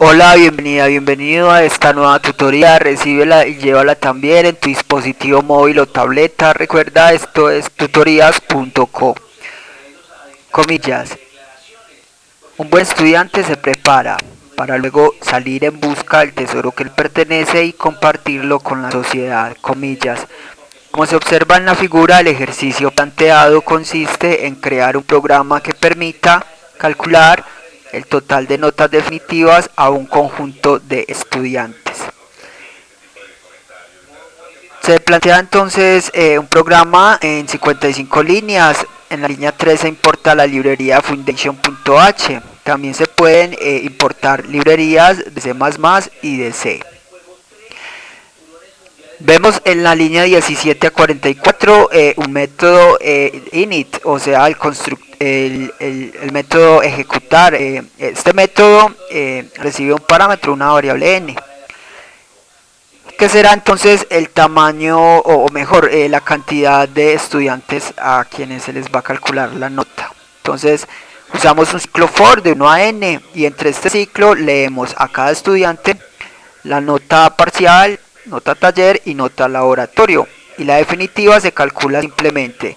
Hola, bienvenido a esta nueva tutoría. Recíbela y llévala también en tu dispositivo móvil o tableta. Recuerda, esto es tutorías.co. Comillas. Un buen estudiante se prepara para luego salir en busca del tesoro que le pertenece y compartirlo con la sociedad. Comillas. Como se observa en la figura, el ejercicio planteado consiste en crear un programa que permita calcular el total de notas definitivas a un conjunto de estudiantes. Se plantea entonces un programa en 55 líneas. En la línea 3 se importa la librería Foundation.h. También se pueden importar librerías de C++ y de C. Vemos en la línea 17 a 44 un método init, o sea, el método ejecutar. Este método recibe un parámetro, una variable n, que será entonces el tamaño, o mejor, la cantidad de estudiantes a quienes se les va a calcular la nota. Entonces, usamos un ciclo for de 1 a n, y entre este ciclo leemos a cada estudiante la nota parcial, nota taller y nota laboratorio, y la definitiva se calcula simplemente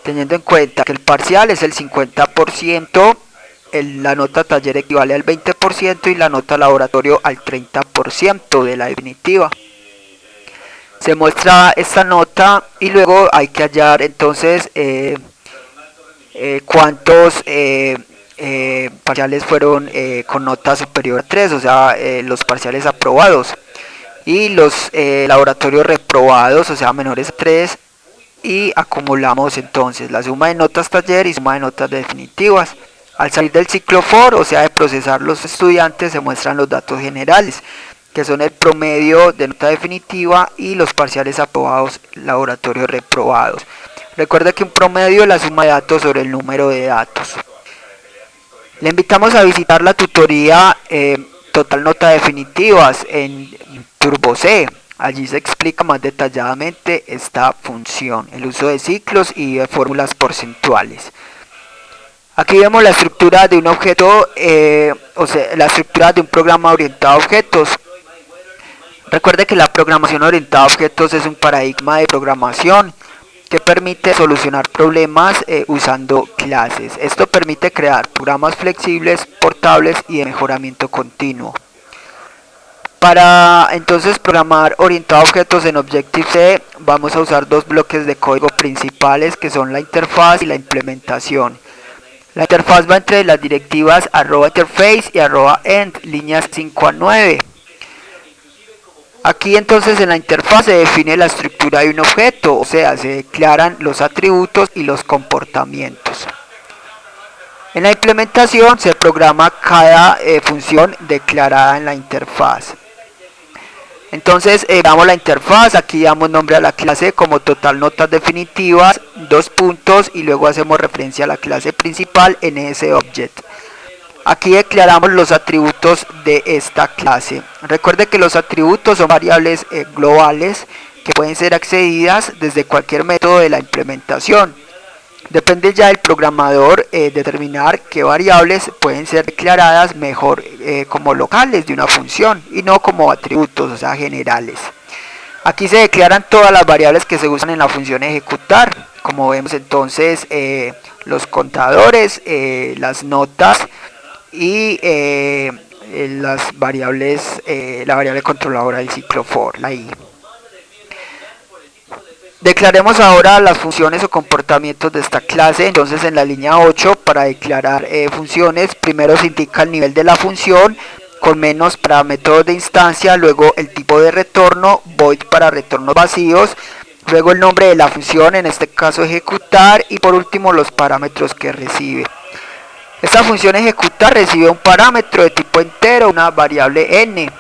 teniendo en cuenta que el parcial es el 50%, la nota taller equivale al 20% y la nota laboratorio al 30% de la definitiva. Se muestra esta nota y luego hay que hallar entonces cuántos parciales fueron con nota superior a 3, o sea, los parciales aprobados, y los laboratorios reprobados, o sea, menores a 3, y acumulamos entonces la suma de notas taller y suma de notas definitivas. Al salir del ciclo for, o sea, de procesar los estudiantes, se muestran los datos generales, que son el promedio de nota definitiva y los parciales aprobados, laboratorios reprobados. Recuerda que un promedio es la suma de datos sobre el número de datos. Le invitamos a visitar la tutoría Total Nota Definitivas en TurboC. Allí se explica más detalladamente esta función, el uso de ciclos y de fórmulas porcentuales. Aquí vemos la estructura de un objeto, o sea, la estructura de un programa orientado a objetos. Recuerde que la programación orientada a objetos es un paradigma de programación que permite solucionar problemas usando clases. Esto permite crear programas flexibles, portables y de mejoramiento continuo. Para entonces programar orientado a objetos en Objective-C vamos a usar dos bloques de código principales, que son la interfaz y la implementación. La interfaz va entre las directivas @interface y @end, líneas 5 a 9. Aquí entonces en la interfaz se define la estructura de un objeto, o sea, se declaran los atributos y los comportamientos. En la implementación se programa cada función declarada en la interfaz. Entonces damos la interfaz, aquí damos nombre a la clase como total notas definitivas, dos puntos, y luego hacemos referencia a la clase principal en ese object. Aquí declaramos los atributos de esta clase. Recuerde que los atributos son variables globales que pueden ser accedidas desde cualquier método de la implementación. Depende ya del programador determinar qué variables pueden ser declaradas mejor como locales de una función y no como atributos, o sea, generales. Aquí se declaran todas las variables que se usan en la función ejecutar, como vemos entonces los contadores, las notas y las variables, la variable controladora del ciclo for, la i. Declaremos ahora las funciones o comportamientos de esta clase. Entonces en la línea 8, para declarar funciones, primero se indica el nivel de la función, con menos para métodos de instancia, luego el tipo de retorno, void para retornos vacíos, luego el nombre de la función, en este caso ejecutar, y por último los parámetros que recibe. Esta función ejecutar recibe un parámetro de tipo entero, una variable n.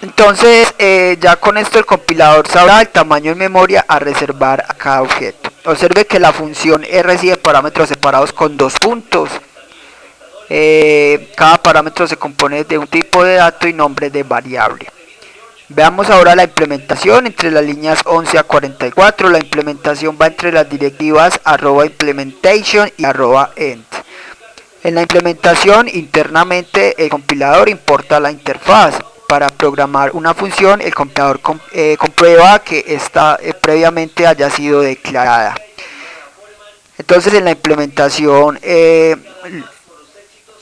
Entonces ya con esto el compilador sabrá el tamaño en memoria a reservar a cada objeto. Observe que la función recibe parámetros separados con dos puntos. Cada parámetro se compone de un tipo de dato y nombre de variable. Veamos ahora la implementación entre las líneas 11 a 44. La implementación va entre las directivas @implementation y @end. En la implementación, internamente el compilador importa la interfaz. Para programar una función, el compilador comprueba que esta previamente haya sido declarada. Entonces, en la implementación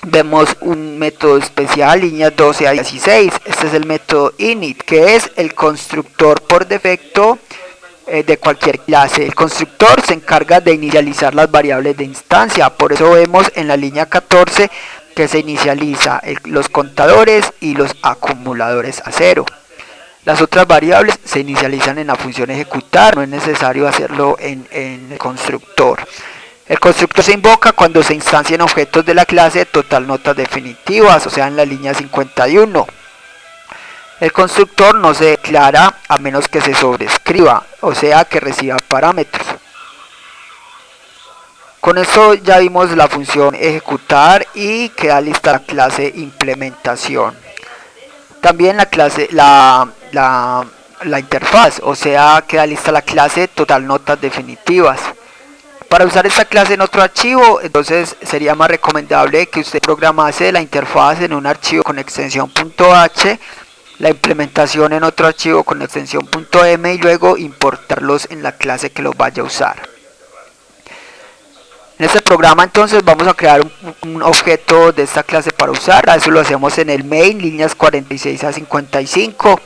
vemos un método especial, líneas 12 a 16. Este es el método init, que es el constructor por defecto de cualquier clase. El constructor se encarga de inicializar las variables de instancia. Por eso vemos en la línea 14 que se inicializa los contadores y los acumuladores a 0. Las otras variables se inicializan en la función ejecutar, no es necesario hacerlo en el constructor. El constructor se invoca cuando se instancian objetos de la clase total notas definitivas, o sea en la línea 51. El constructor no se declara a menos que se sobrescriba, o sea que reciba parámetros. Con esto ya vimos la función ejecutar y queda lista la clase implementación. También la clase, la interfaz, o sea queda lista la clase total notas definitivas. Para usar esta clase en otro archivo, entonces sería más recomendable que usted programase la interfaz en un archivo con extensión .h, la implementación en otro archivo con extensión .m y luego importarlos en la clase que los vaya a usar. En este programa entonces vamos a crear un objeto de esta clase para usar. Eso lo hacemos en el main, líneas 46 a 55.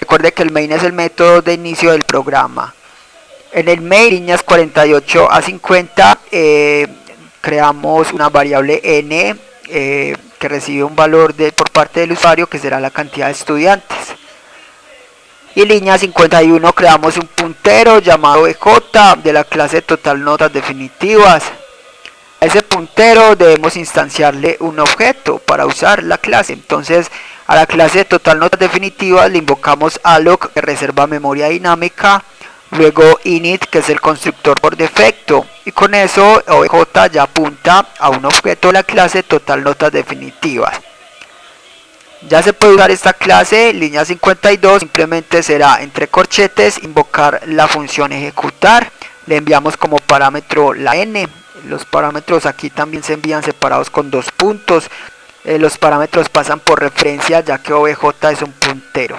Recuerde que el main es el método de inicio del programa. En el main, líneas 48 a 50, creamos una variable n que recibe un valor por parte del usuario, que será la cantidad de estudiantes. Y en línea 51 creamos un puntero llamado EJ de la clase total notas definitivas. A ese puntero debemos instanciarle un objeto para usar la clase. Entonces a la clase total notas definitivas le invocamos alloc, que reserva memoria dinámica, luego init, que es el constructor por defecto, y con eso obj ya apunta a un objeto de la clase total notas definitivas. Ya se puede usar esta clase. Línea 52 simplemente será entre corchetes invocar la función ejecutar. Le enviamos como parámetro la n. Los parámetros aquí también se envían separados con 2 puntos. Los parámetros pasan por referencia, ya que obj es un puntero.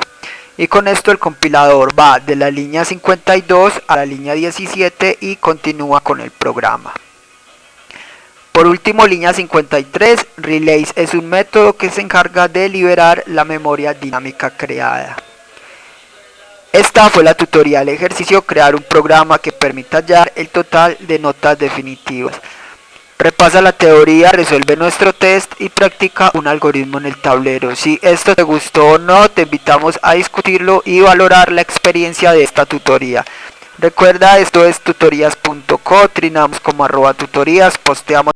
Y con esto el compilador va de la línea 52 a la línea 17 y continúa con el programa. Por último, línea 53, relays es un método que se encarga de liberar la memoria dinámica creada. Esta fue la tutorial ejercicio, crear un programa que permita hallar el total de notas definitivas. Repasa la teoría, resuelve nuestro test y practica un algoritmo en el tablero. Si esto te gustó o no, te invitamos a discutirlo y valorar la experiencia de esta tutoría. Recuerda, esto es tutorías.co, trinamos como @tutorías, posteamos